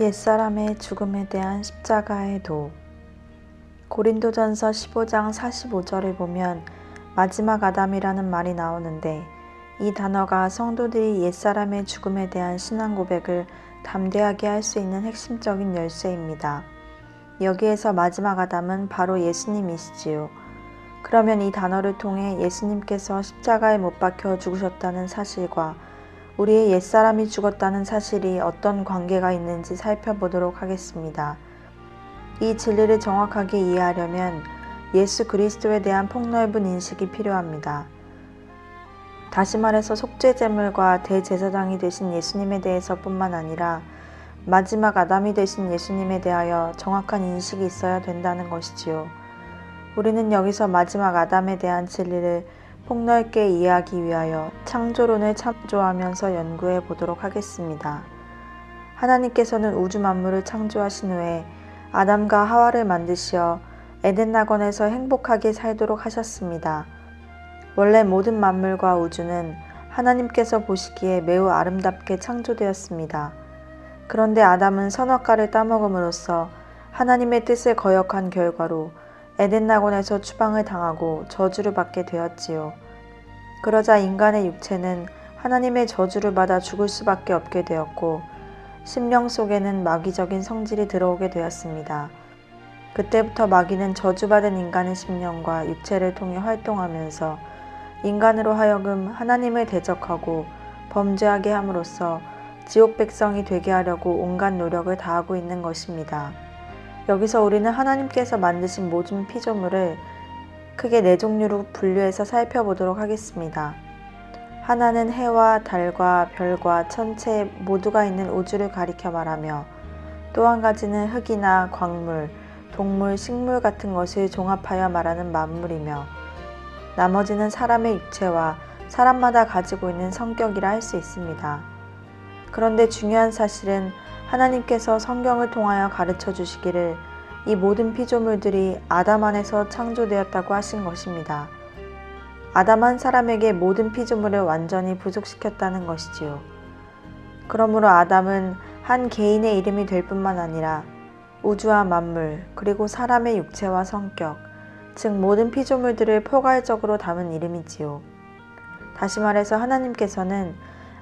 옛사람의 죽음에 대한 십자가의 도. 고린도전서 15장 45절을 보면 마지막 아담이라는 말이 나오는데, 이 단어가 성도들이 옛사람의 죽음에 대한 신앙 고백을 담대하게 할 수 있는 핵심적인 열쇠입니다. 여기에서 마지막 아담은 바로 예수님이시지요. 그러면 이 단어를 통해 예수님께서 십자가에 못 박혀 죽으셨다는 사실과 우리의 옛사람이 죽었다는 사실이 어떤 관계가 있는지 살펴보도록 하겠습니다. 이 진리를 정확하게 이해하려면 예수 그리스도에 대한 폭넓은 인식이 필요합니다. 다시 말해서 속죄제물과 대제사장이 되신 예수님에 대해서뿐만 아니라 마지막 아담이 되신 예수님에 대하여 정확한 인식이 있어야 된다는 것이지요. 우리는 여기서 마지막 아담에 대한 진리를 폭넓게 이해하기 위하여 창조론을 참조하면서 연구해 보도록 하겠습니다. 하나님께서는 우주 만물을 창조하신 후에 아담과 하와를 만드시어 에덴 낙원에서 행복하게 살도록 하셨습니다. 원래 모든 만물과 우주는 하나님께서 보시기에 매우 아름답게 창조되었습니다. 그런데 아담은 선악과를 따먹음으로써 하나님의 뜻을 거역한 결과로 에덴 낙원에서 추방을 당하고 저주를 받게 되었지요. 그러자 인간의 육체는 하나님의 저주를 받아 죽을 수밖에 없게 되었고, 심령 속에는 마귀적인 성질이 들어오게 되었습니다. 그때부터 마귀는 저주받은 인간의 심령과 육체를 통해 활동하면서 인간으로 하여금 하나님을 대적하고 범죄하게 함으로써 지옥 백성이 되게 하려고 온갖 노력을 다하고 있는 것입니다. 여기서 우리는 하나님께서 만드신 모든 피조물을 크게 4종류로 분류해서 살펴보도록 하겠습니다. 하나는 해와 달과 별과 천체 모두가 있는 우주를 가리켜 말하며, 또 한 가지는 흙이나 광물, 동물, 식물 같은 것을 종합하여 말하는 만물이며, 나머지는 사람의 육체와 사람마다 가지고 있는 성격이라 할 수 있습니다. 그런데 중요한 사실은 하나님께서 성경을 통하여 가르쳐 주시기를 이 모든 피조물들이 아담 안에서 창조되었다고 하신 것입니다. 아담 한 사람에게 모든 피조물을 완전히 부속시켰다는 것이지요. 그러므로 아담은 한 개인의 이름이 될 뿐만 아니라 우주와 만물, 그리고 사람의 육체와 성격, 즉 모든 피조물들을 포괄적으로 담은 이름이지요. 다시 말해서 하나님께서는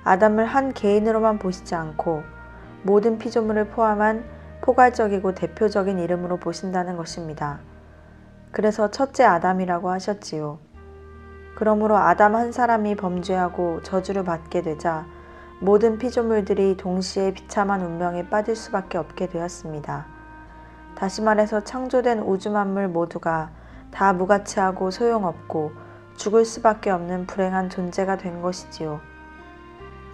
아담을 한 개인으로만 보시지 않고 모든 피조물을 포함한 포괄적이고 대표적인 이름으로 보신다는 것입니다. 그래서 첫째 아담이라고 하셨지요. 그러므로 아담 한 사람이 범죄하고 저주를 받게 되자 모든 피조물들이 동시에 비참한 운명에 빠질 수밖에 없게 되었습니다. 다시 말해서 창조된 우주 만물 모두가 다 무가치하고 소용없고 죽을 수밖에 없는 불행한 존재가 된 것이지요.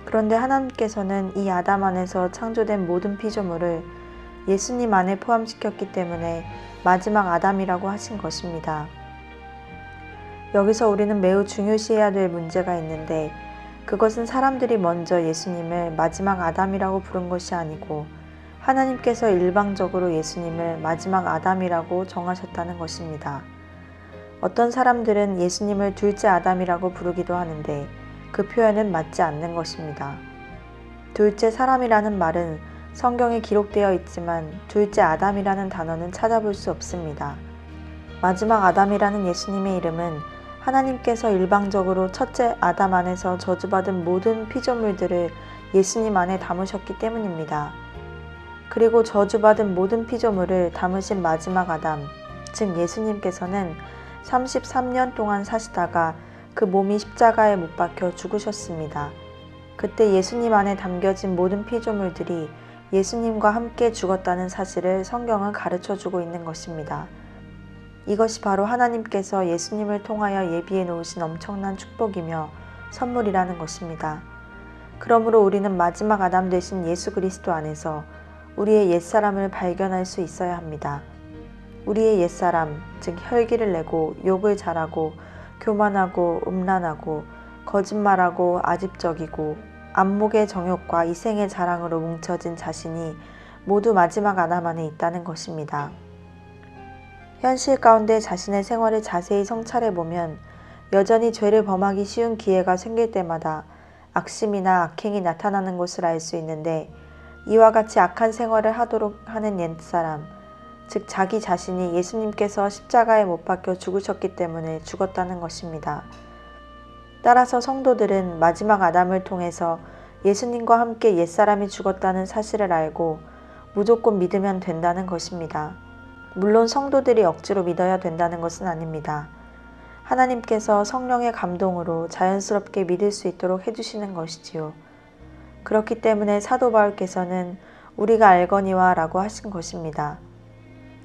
그런데 하나님께서는 이 아담 안에서 창조된 모든 피조물을 예수님 안에 포함시켰기 때문에 마지막 아담이라고 하신 것입니다. 여기서 우리는 매우 중요시해야 될 문제가 있는데, 그것은 사람들이 먼저 예수님을 마지막 아담이라고 부른 것이 아니고 하나님께서 일방적으로 예수님을 마지막 아담이라고 정하셨다는 것입니다. 어떤 사람들은 예수님을 둘째 아담이라고 부르기도 하는데 그 표현은 맞지 않는 것입니다. 둘째 사람이라는 말은 성경에 기록되어 있지만 둘째 아담이라는 단어는 찾아볼 수 없습니다. 마지막 아담이라는 예수님의 이름은 하나님께서 일방적으로 첫째 아담 안에서 저주받은 모든 피조물들을 예수님 안에 담으셨기 때문입니다. 그리고 저주받은 모든 피조물을 담으신 마지막 아담, 즉 예수님께서는 33년 동안 사시다가 그 몸이 십자가에 못 박혀 죽으셨습니다. 그때 예수님 안에 담겨진 모든 피조물들이 예수님과 함께 죽었다는 사실을 성경은 가르쳐주고 있는 것입니다. 이것이 바로 하나님께서 예수님을 통하여 예비해 놓으신 엄청난 축복이며 선물이라는 것입니다. 그러므로 우리는 마지막 아담 되신 예수 그리스도 안에서 우리의 옛사람을 발견할 수 있어야 합니다. 우리의 옛사람, 즉 혈기를 내고 욕을 잘하고 교만하고 음란하고 거짓말하고 아집적이고 안목의 정욕과 이생의 자랑으로 뭉쳐진 자신이 모두 마지막 아담 안에 있다는 것입니다. 현실 가운데 자신의 생활을 자세히 성찰해보면 여전히 죄를 범하기 쉬운 기회가 생길 때마다 악심이나 악행이 나타나는 것을 알 수 있는데, 이와 같이 악한 생활을 하도록 하는 옛사람, 즉 자기 자신이 예수님께서 십자가에 못 박혀 죽으셨기 때문에 죽었다는 것입니다. 따라서 성도들은 마지막 아담을 통해서 예수님과 함께 옛사람이 죽었다는 사실을 알고 무조건 믿으면 된다는 것입니다. 물론 성도들이 억지로 믿어야 된다는 것은 아닙니다. 하나님께서 성령의 감동으로 자연스럽게 믿을 수 있도록 해주시는 것이지요. 그렇기 때문에 사도 바울께서는 우리가 알거니와 라고 하신 것입니다.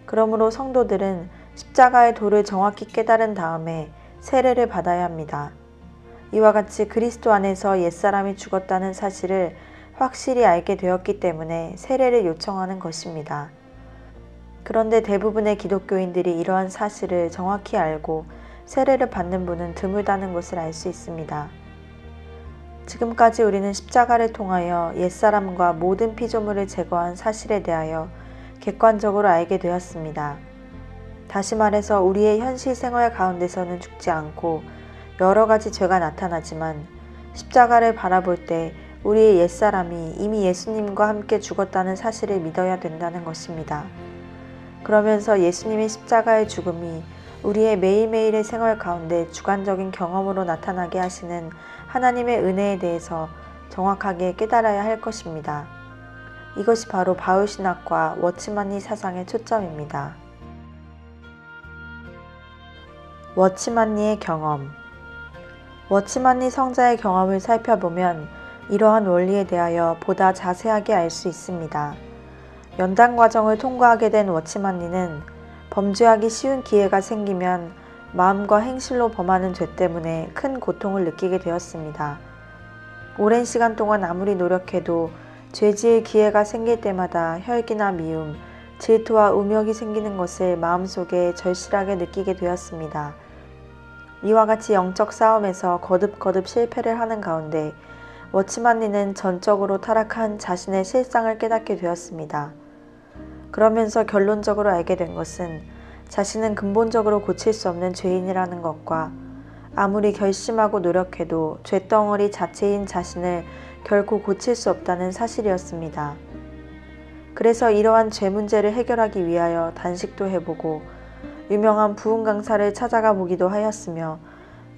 그러므로 성도들은 십자가의 도를 정확히 깨달은 다음에 세례를 받아야 합니다. 이와 같이 그리스도 안에서 옛사람이 죽었다는 사실을 확실히 알게 되었기 때문에 세례를 요청하는 것입니다. 그런데 대부분의 기독교인들이 이러한 사실을 정확히 알고 세례를 받는 분은 드물다는 것을 알 수 있습니다. 지금까지 우리는 십자가를 통하여 옛사람과 모든 피조물을 제거한 사실에 대하여 객관적으로 알게 되었습니다. 다시 말해서 우리의 현실 생활 가운데서는 죽지 않고 여러 가지 죄가 나타나지만 십자가를 바라볼 때 우리의 옛사람이 이미 예수님과 함께 죽었다는 사실을 믿어야 된다는 것입니다. 그러면서 예수님의 십자가의 죽음이 우리의 매일매일의 생활 가운데 주관적인 경험으로 나타나게 하시는 하나님의 은혜에 대해서 정확하게 깨달아야 할 것입니다. 이것이 바로 바울신학과 워치만니 사상의 초점입니다. 워치만니의 경험. 워치만니 성자의 경험을 살펴보면 이러한 원리에 대하여 보다 자세하게 알 수 있습니다. 연단 과정을 통과하게 된 워치만니는 범죄하기 쉬운 기회가 생기면 마음과 행실로 범하는 죄 때문에 큰 고통을 느끼게 되었습니다. 오랜 시간 동안 아무리 노력해도 죄지을 기회가 생길 때마다 혈기나 미움, 질투와 음욕이 생기는 것을 마음속에 절실하게 느끼게 되었습니다. 이와 같이 영적 싸움에서 거듭거듭 실패를 하는 가운데 워치만니는 전적으로 타락한 자신의 실상을 깨닫게 되었습니다. 그러면서 결론적으로 알게 된 것은 자신은 근본적으로 고칠 수 없는 죄인이라는 것과 아무리 결심하고 노력해도 죄덩어리 자체인 자신을 결코 고칠 수 없다는 사실이었습니다. 그래서 이러한 죄 문제를 해결하기 위하여 단식도 해보고 유명한 부흥 강사를 찾아가 보기도 하였으며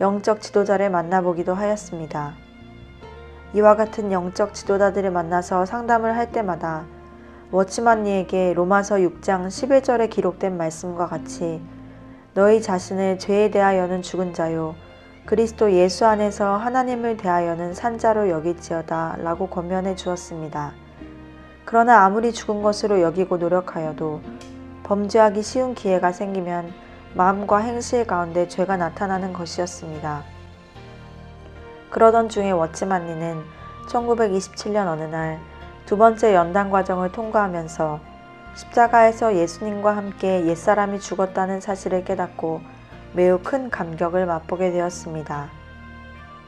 영적 지도자를 만나보기도 하였습니다. 이와 같은 영적 지도자들을 만나서 상담을 할 때마다 워치만니에게 로마서 6장 11절에 기록된 말씀과 같이 너희 자신을 죄에 대하여는 죽은 자요 그리스도 예수 안에서 하나님을 대하여는 산 자로 여길지어다 라고 권면해 주었습니다. 그러나 아무리 죽은 것으로 여기고 노력하여도 범죄하기 쉬운 기회가 생기면 마음과 행실 가운데 죄가 나타나는 것이었습니다. 그러던 중에 워치만니는 1927년 어느 날 두 번째 연단 과정을 통과하면서 십자가에서 예수님과 함께 옛사람이 죽었다는 사실을 깨닫고 매우 큰 감격을 맛보게 되었습니다.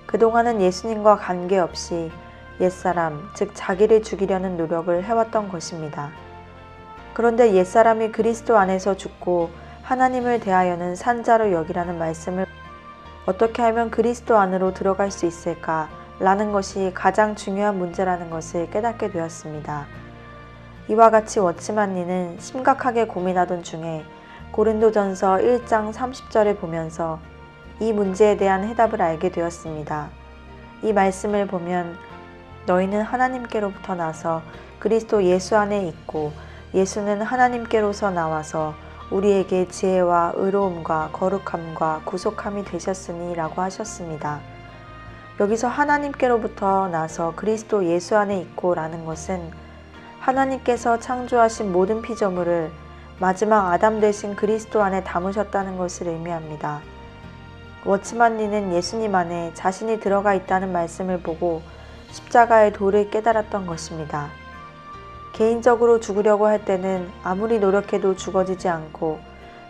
그동안은 예수님과 관계없이 옛사람, 즉 자기를 죽이려는 노력을 해왔던 것입니다. 그런데 옛사람이 그리스도 안에서 죽고 하나님을 대하여는 산 자로 여기라는 말씀을 어떻게 하면 그리스도 안으로 들어갈 수 있을까? 라는 것이 가장 중요한 문제라는 것을 깨닫게 되었습니다. 이와 같이 워치만니는 심각하게 고민하던 중에 고린도전서 1장 30절을 보면서 이 문제에 대한 해답을 알게 되었습니다. 이 말씀을 보면 너희는 하나님께로부터 나서 그리스도 예수 안에 있고 예수는 하나님께로서 나와서 우리에게 지혜와 의로움과 거룩함과 구속함이 되셨으니 라고 하셨습니다. 여기서 하나님께로부터 나서 그리스도 예수 안에 있고 라는 것은 하나님께서 창조하신 모든 피조물을 마지막 아담 되신 그리스도 안에 담으셨다는 것을 의미합니다. 워치만니는 예수님 안에 자신이 들어가 있다는 말씀을 보고 십자가의 도를 깨달았던 것입니다. 개인적으로 죽으려고 할 때는 아무리 노력해도 죽어지지 않고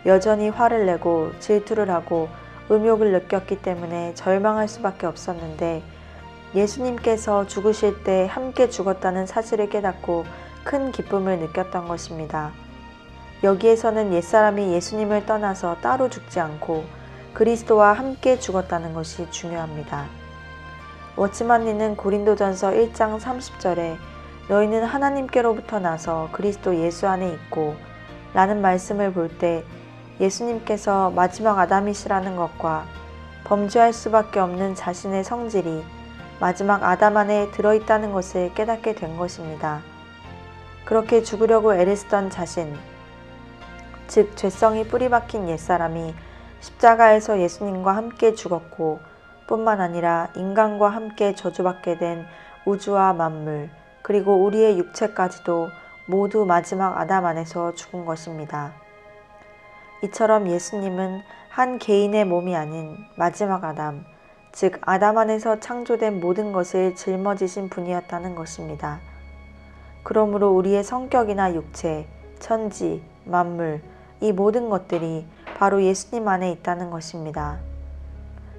여전히 화를 내고 질투를 하고 음욕을 느꼈기 때문에 절망할 수밖에 없었는데 예수님께서 죽으실 때 함께 죽었다는 사실을 깨닫고 큰 기쁨을 느꼈던 것입니다. 여기에서는 옛사람이 예수님을 떠나서 따로 죽지 않고 그리스도와 함께 죽었다는 것이 중요합니다. 워치만니는 고린도전서 1장 30절에 너희는 하나님께로부터 나서 그리스도 예수 안에 있고 라는 말씀을 볼 때 예수님께서 마지막 아담이시라는 것과 범죄할 수밖에 없는 자신의 성질이 마지막 아담 안에 들어있다는 것을 깨닫게 된 것입니다. 그렇게 죽으려고 애쓰던 자신, 즉 죄성이 뿌리 박힌 옛사람이 십자가에서 예수님과 함께 죽었고 뿐만 아니라 인간과 함께 저주받게 된 우주와 만물, 그리고 우리의 육체까지도 모두 마지막 아담 안에서 죽은 것입니다. 이처럼 예수님은 한 개인의 몸이 아닌 마지막 아담, 즉 아담 안에서 창조된 모든 것을 짊어지신 분이었다는 것입니다. 그러므로 우리의 성격이나 육체, 천지, 만물, 이 모든 것들이 바로 예수님 안에 있다는 것입니다.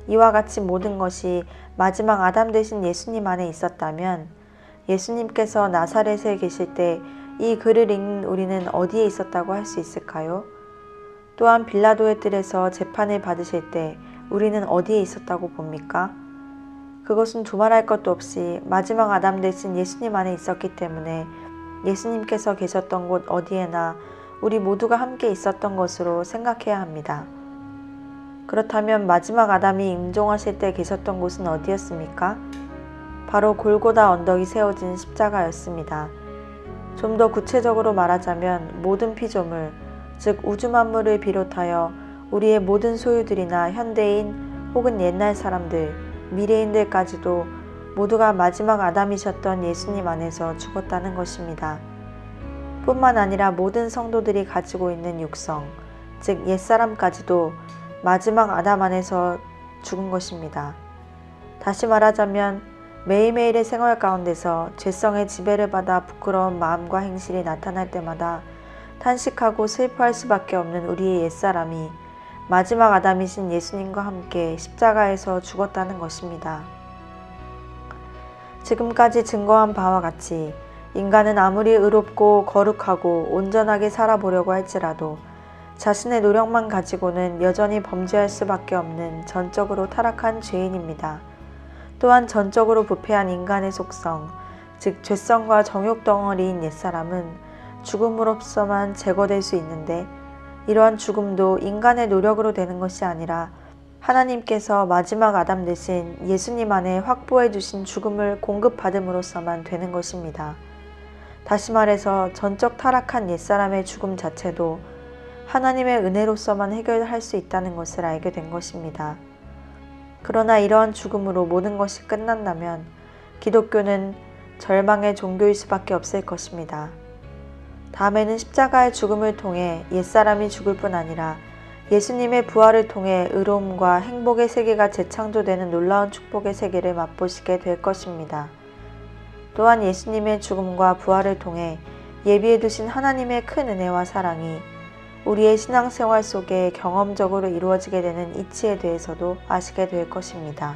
이와 같이 모든 것이 마지막 아담 되신 예수님 안에 있었다면 예수님께서 나사렛에 계실 때 이 글을 읽는 우리는 어디에 있었다고 할 수 있을까요? 또한 빌라도의 뜰에서 재판을 받으실 때 우리는 어디에 있었다고 봅니까? 그것은 두말할 것도 없이 마지막 아담 되신 예수님 안에 있었기 때문에 예수님께서 계셨던 곳 어디에나 우리 모두가 함께 있었던 것으로 생각해야 합니다. 그렇다면 마지막 아담이 임종하실 때 계셨던 곳은 어디였습니까? 바로 골고다 언덕이 세워진 십자가였습니다. 좀 더 구체적으로 말하자면 모든 피조물, 즉 우주 만물을 비롯하여 우리의 모든 소유들이나 현대인 혹은 옛날 사람들, 미래인들까지도 모두가 마지막 아담이셨던 예수님 안에서 죽었다는 것입니다. 뿐만 아니라 모든 성도들이 가지고 있는 육성, 즉 옛사람까지도 마지막 아담 안에서 죽은 것입니다. 다시 말하자면 매일매일의 생활 가운데서 죄성의 지배를 받아 부끄러운 마음과 행실이 나타날 때마다 탄식하고 슬퍼할 수밖에 없는 우리의 옛사람이 마지막 아담이신 예수님과 함께 십자가에서 죽었다는 것입니다. 지금까지 증거한 바와 같이 인간은 아무리 의롭고 거룩하고 온전하게 살아보려고 할지라도 자신의 노력만 가지고는 여전히 범죄할 수밖에 없는 전적으로 타락한 죄인입니다. 또한 전적으로 부패한 인간의 속성, 즉 죄성과 정욕 덩어리인 옛사람은 죽음으로서만 제거될 수 있는데 이러한 죽음도 인간의 노력으로 되는 것이 아니라 하나님께서 마지막 아담 대신 예수님 안에 확보해 주신 죽음을 공급받음으로써만 되는 것입니다. 다시 말해서 전적 타락한 옛사람의 죽음 자체도 하나님의 은혜로서만 해결할 수 있다는 것을 알게 된 것입니다. 그러나 이러한 죽음으로 모든 것이 끝난다면 기독교는 절망의 종교일 수밖에 없을 것입니다. 다음에는 십자가의 죽음을 통해 옛사람이 죽을 뿐 아니라 예수님의 부활을 통해 의로움과 행복의 세계가 재창조되는 놀라운 축복의 세계를 맛보시게 될 것입니다. 또한 예수님의 죽음과 부활을 통해 예비해 두신 하나님의 큰 은혜와 사랑이 우리의 신앙생활 속에 경험적으로 이루어지게 되는 이치에 대해서도 아시게 될 것입니다.